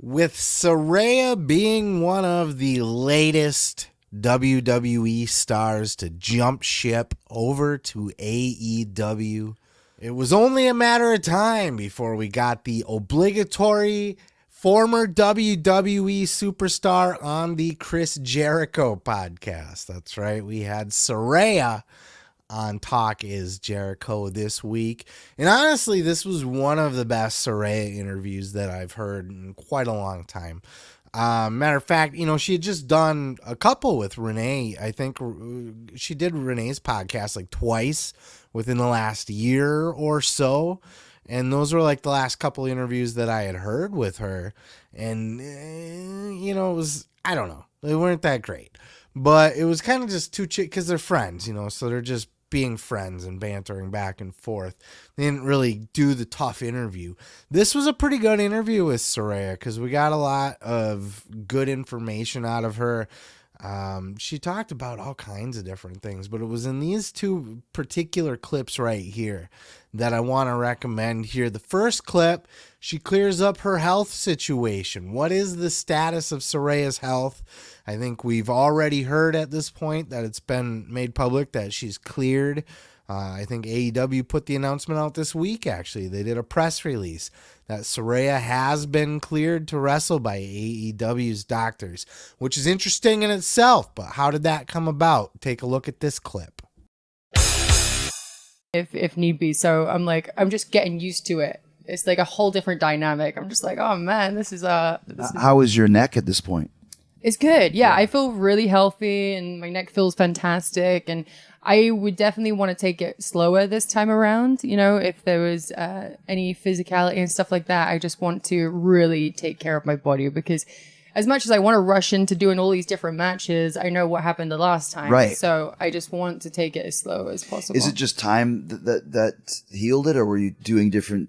With Saraya being one of the latest WWE stars to jump ship over to AEW, it was only a matter of time before we got the obligatory former WWE superstar on the Chris Jericho podcast. That's right, we had Saraya on Talk is Jericho this week. And honestly, this was one of the best Saraya interviews that I've heard in quite a long time. Matter of fact, she had just done a couple with Renee. I think she did Renee's podcast like twice within the last year or so. And those were like the last couple interviews that I had heard with her. And, it was, I don't know, they weren't that great. But it was kind of just two chicks, because they're friends, so they're just being friends and bantering back and forth. They didn't really do the tough interview. This was a pretty good interview with Saraya because we got a lot of good information out of her. She talked about all kinds of different things, but it was in these two particular clips right here that I want to recommend here. The first clip, she clears up her health situation. What is the status of Saraya's health? I think we've already heard at this point that it's been made public that she's cleared. I think AEW put the announcement out this week, actually. They did a press release that Saraya has been cleared to wrestle by AEW's doctors, which is interesting in itself. But how did that come about? Take a look at this clip. If need be. So I'm just getting used to it. It's like a whole different dynamic. I'm just like, oh man, this is How is your neck at this point? It's good. Yeah, I feel really healthy and my neck feels fantastic. And I would definitely want to take it slower this time around. If there was any physicality and stuff like that, I just want to really take care of my body, because as much as I want to rush into doing all these different matches, I know what happened the last time. Right. So I just want to take it as slow as possible. Is it just time that healed it, or were you doing different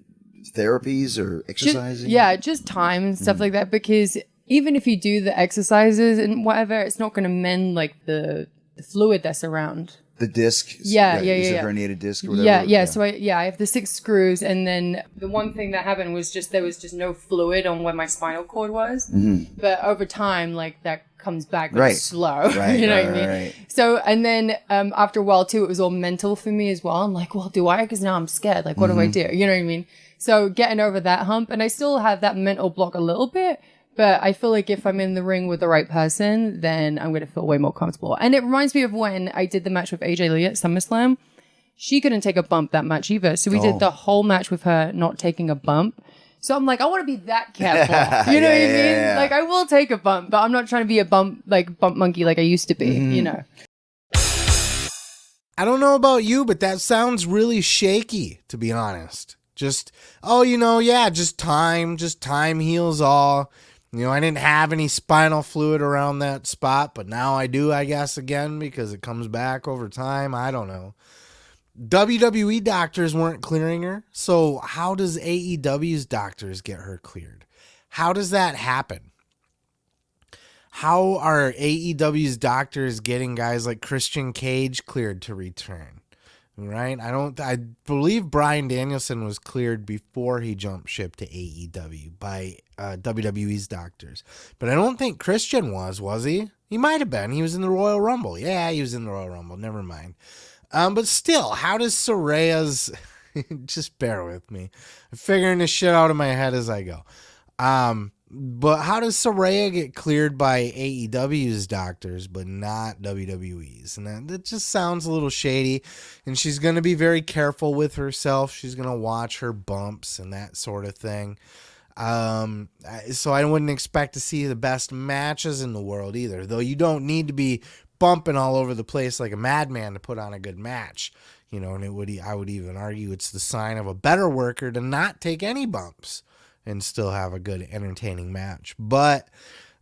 therapies or exercising? Just time and stuff like that, because even if you do the exercises and whatever, it's not going to mend like the fluid that's around. The disc? Is Yeah. a herniated disc or whatever? Yeah. So I have the 6 screws, and then the one thing that happened was there was just no fluid on where my spinal cord was. Mm-hmm. But over time, like that comes back slow. Right. You know what I mean? Right. So, and then after a while too, it was all mental for me as well. I'm like, well, do I? Because now I'm scared. Like, what do I do? You know what I mean? So getting over that hump, and I still have that mental block a little bit. But I feel like if I'm in the ring with the right person, then I'm going to feel way more comfortable. And it reminds me of when I did the match with AJ Lee at SummerSlam. She couldn't take a bump that much either. So we did the whole match with her not taking a bump. So I'm like, I want to be that careful. You know what I mean? Yeah. Like, I will take a bump, but I'm not trying to be a bump monkey like I used to be, I don't know about you, but that sounds really shaky, to be honest. Just time heals all. I didn't have any spinal fluid around that spot, but now I do, I guess, again, because it comes back over time. I don't know. WWE doctors weren't clearing her, so how does AEW's doctors get her cleared? How does that happen? How are AEW's doctors getting guys like Christian Cage cleared to return? Right? I believe Bryan Danielson was cleared before he jumped ship to AEW by WWE's doctors. But I don't think Christian was he? He might have been. He was in the Royal Rumble. Yeah, he was in the Royal Rumble. Never mind. But still, how does Saraya's... just bear with me. I'm figuring this shit out in my head as I go. But how does Saraya get cleared by AEW's doctors, but not WWE's? And that just sounds a little shady. And she's going to be very careful with herself. She's going to watch her bumps and that sort of thing. So I wouldn't expect to see the best matches in the world either. Though you don't need to be bumping all over the place like a madman to put on a good match. And I would even argue it's the sign of a better worker to not take any bumps and still have a good, entertaining match. But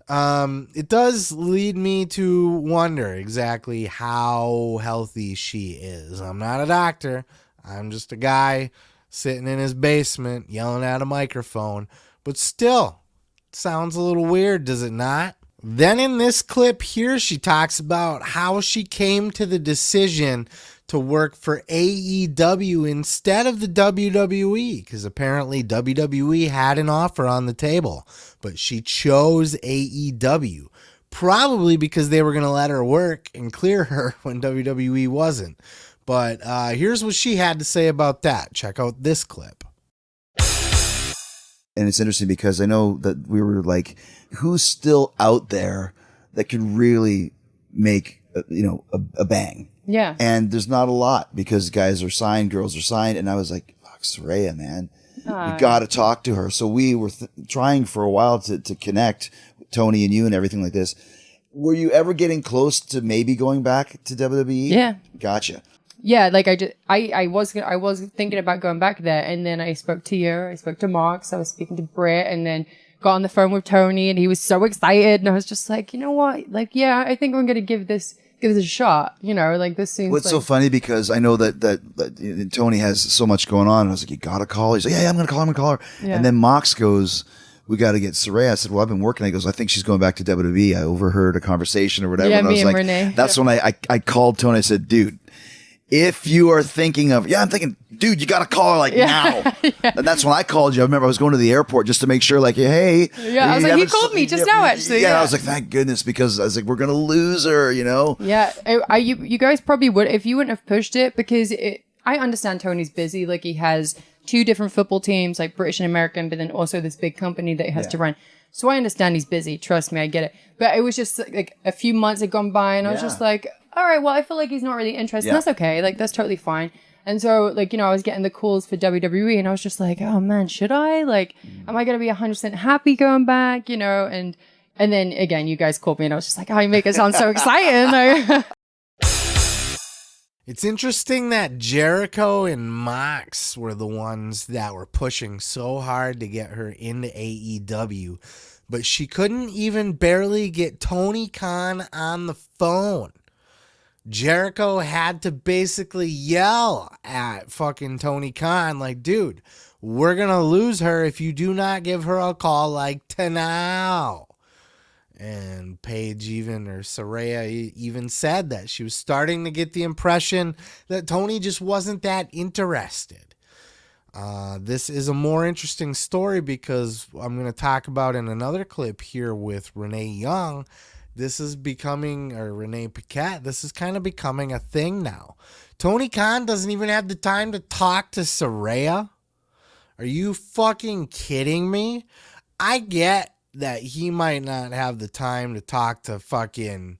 it does lead me to wonder exactly how healthy she is. I'm not a doctor. I'm just a guy sitting in his basement yelling at a microphone. But still, it sounds a little weird, does it not? Then in this clip here, she talks about how she came to the decision to work for AEW instead of the WWE, because apparently WWE had an offer on the table, but she chose AEW, probably because they were going to let her work and clear her when WWE wasn't. But here's what she had to say about that. Check out this clip. And it's interesting because I know that we were like, who's still out there that could really make, a bang? Yeah. And there's not a lot because guys are signed, girls are signed. And I was like, fuck, Saraya, man. You got to talk to her. So we were trying for a while to connect with Tony and you and everything like this. Were you ever getting close to maybe going back to WWE? Yeah. Gotcha. Yeah, like I was thinking about going back there, and then I spoke to you, I spoke to Mox, I was speaking to Britt, and then got on the phone with Tony, and he was so excited, and I was just like, you know what, like, yeah, I think I'm gonna give this a shot, like this seems. What's so funny because I know that Tony has so much going on, and I was like, you gotta call her. He's like, yeah, I'm gonna call her, Yeah. And then Mox goes, we got to get Saraya. I said, well, I've been working. He goes, I think she's going back to WWE. I overheard a conversation or whatever. Yeah, and I me was and like, Renee. that's when I called Tony. I said, dude, if you are thinking of, I'm thinking, dude, you got to call her now. Yeah. And that's when I called you. I remember I was going to the airport just to make sure, like, hey. Yeah, I was like, he called me just now, actually. Yeah, I was like, thank goodness, because I was like, we're going to lose her, Yeah, you guys probably would, if you wouldn't have pushed it, because I understand Tony's busy. Like, he has 2 different football teams, like British and American, but then also this big company that he has to run. So I understand he's busy. Trust me, I get it. But it was just like a few months had gone by, and I was just like, all right, well, I feel like he's not really interested. Yeah. That's okay. Like, that's totally fine. And so, like, I was getting the calls for WWE, and I was just like, oh man, should I? Like, am I going to be 100% happy going back? And then again, you guys called me, and I was just like, oh, you make it sound so exciting. Like, It's interesting that Jericho and Mox were the ones that were pushing so hard to get her into AEW, but she couldn't even barely get Tony Khan on the phone. Jericho had to basically yell at fucking Tony Khan like, dude, we're going to lose her if you do not give her a call like now. And Paige or Saraya even said that she was starting to get the impression that Tony just wasn't that interested. This is a more interesting story because I'm going to talk about in another clip here with Renee Young. This is becoming, or Renee Paquette, this is kind of becoming a thing now. Tony Khan doesn't even have the time to talk to Saraya. Are you fucking kidding me? I get that he might not have the time to talk to fucking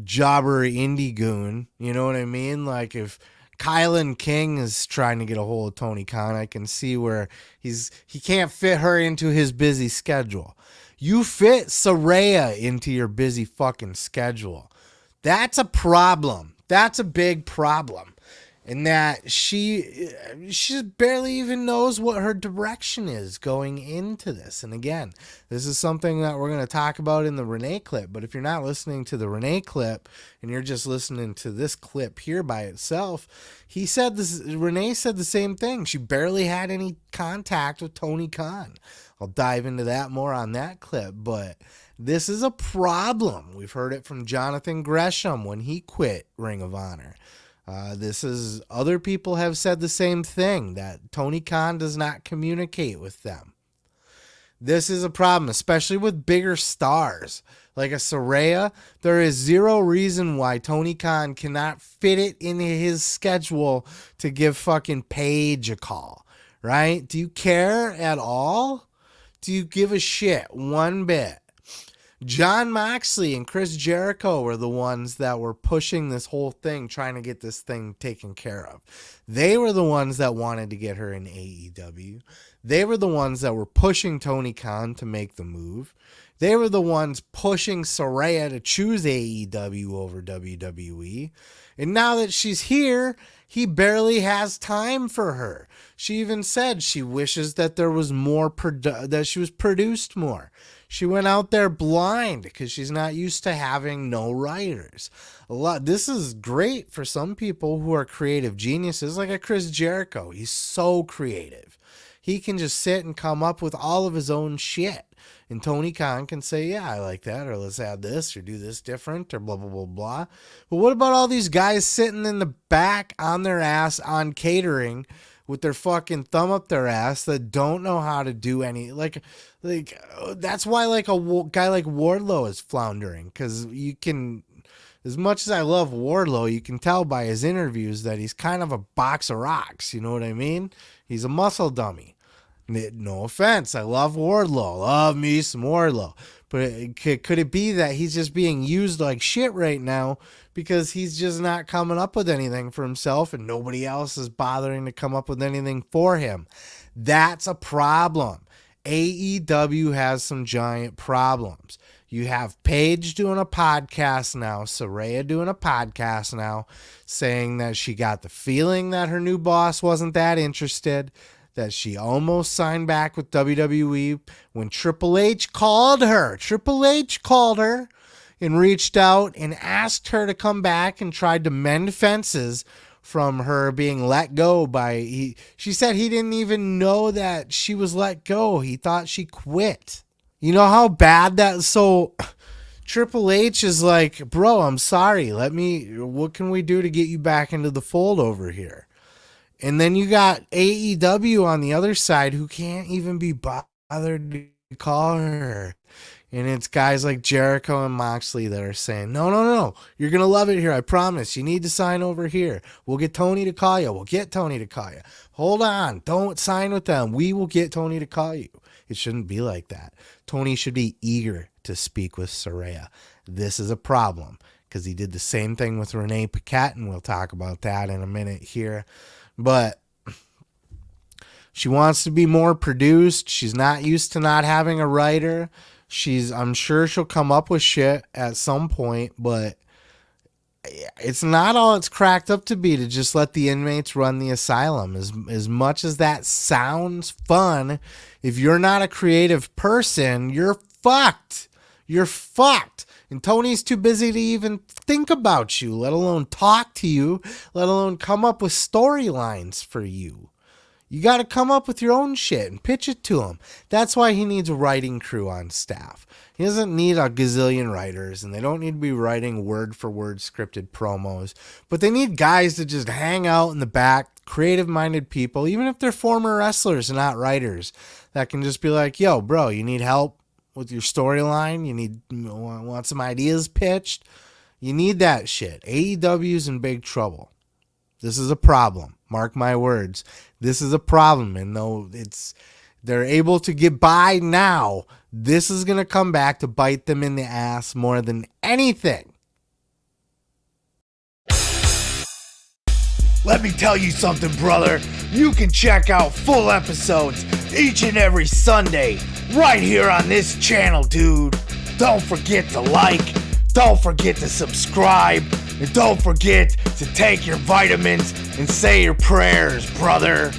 jobber indie goon. You know what I mean? Like if Kylan King is trying to get a hold of Tony Khan, I can see where he can't fit her into his busy schedule. You fit Saraya into your busy fucking schedule. That's a problem. That's a big problem. And that she barely even knows what her direction is going into this. And again, this is something that we're going to talk about in the Renee clip. But if you're not listening to the Renee clip and you're just listening to this clip here by itself, Renee said the same thing. She barely had any contact with Tony Khan. I'll dive into that more on that clip. But this is a problem. We've heard it from Jonathan Gresham when he quit Ring of Honor. Other people have said the same thing, that Tony Khan does not communicate with them. This is a problem, especially with bigger stars. Like a Saraya, there is zero reason why Tony Khan cannot fit it into his schedule to give fucking Paige a call, right? Do you care at all? Do you give a shit one bit? John Moxley and Chris Jericho were the ones that were pushing this whole thing, trying to get this thing taken care of. They were the ones that wanted to get her in AEW. They were the ones that were pushing Tony Khan to make the move. They were the ones pushing Saraya to choose AEW over WWE. And now that she's here, he barely has time for her. She even said she wishes that there was more, that she was produced more. She went out there blind because she's not used to having no writers. This is great for some people who are creative geniuses, like a Chris Jericho. He's so creative. He can just sit and come up with all of his own shit. And Tony Khan can say, yeah, I like that, or let's add this, or do this different, or blah, blah, blah, blah. But what about all these guys sitting in the back on their ass on catering with their fucking thumb up their ass that don't know how to do any, like that's why like a guy like Wardlow is floundering, because you can, as much as I love Wardlow, you can tell by his interviews that he's kind of a box of rocks. You know what I mean? He's a muscle dummy. No offense. I love Wardlow. Love me some Wardlow. But could it be that he's just being used like shit right now because he's just not coming up with anything for himself and nobody else is bothering to come up with anything for him? That's a problem. AEW has some giant problems. You have Paige doing a podcast now, Saraya doing a podcast now, saying that she got the feeling that her new boss wasn't that interested, that she almost signed back with WWE when Triple H called her. Triple H called her and reached out and asked her to come back and tried to mend fences from her being let go by, she said he didn't even know that she was let go. He thought she quit. You know how bad that, so Triple H is like, bro, I'm sorry. What can we do to get you back into the fold over here? And then you got AEW on the other side who can't even be bothered to call her. And it's guys like Jericho and Moxley that are saying, no, you're going to love it here. I promise. You need to sign over here. We'll get Tony to call you. We'll get Tony to call you. Hold on. Don't sign with them. We will get Tony to call you. It shouldn't be like that. Tony should be eager to speak with Saraya. This is a problem because he did the same thing with Renee Paquette, and we'll talk about that in a minute here. But she wants to be more produced. She's not used to not having a writer. I'm sure she'll come up with shit at some point, but it's not all it's cracked up to be to just let the inmates run the asylum. As much as that sounds fun, if you're not a creative person, you're fucked. You're fucked. And Tony's too busy to even think about you, let alone talk to you, let alone come up with storylines for you. You got to come up with your own shit and pitch it to him. That's why he needs a writing crew on staff. He doesn't need a gazillion writers, and they don't need to be writing word-for-word scripted promos. But they need guys to just hang out in the back, creative-minded people, even if they're former wrestlers and not writers, that can just be like, yo, bro, you need help with your storyline? You want some ideas pitched? You need that shit. AEW's in big trouble. This is a problem. Mark my words. This is a problem. And though they're able to get by now, this is going to come back to bite them in the ass more than anything. Let me tell you something, brother. You can check out full episodes each and every Sunday right here on this channel, dude. Don't forget to like, don't forget to subscribe, and don't forget to take your vitamins and say your prayers, brother.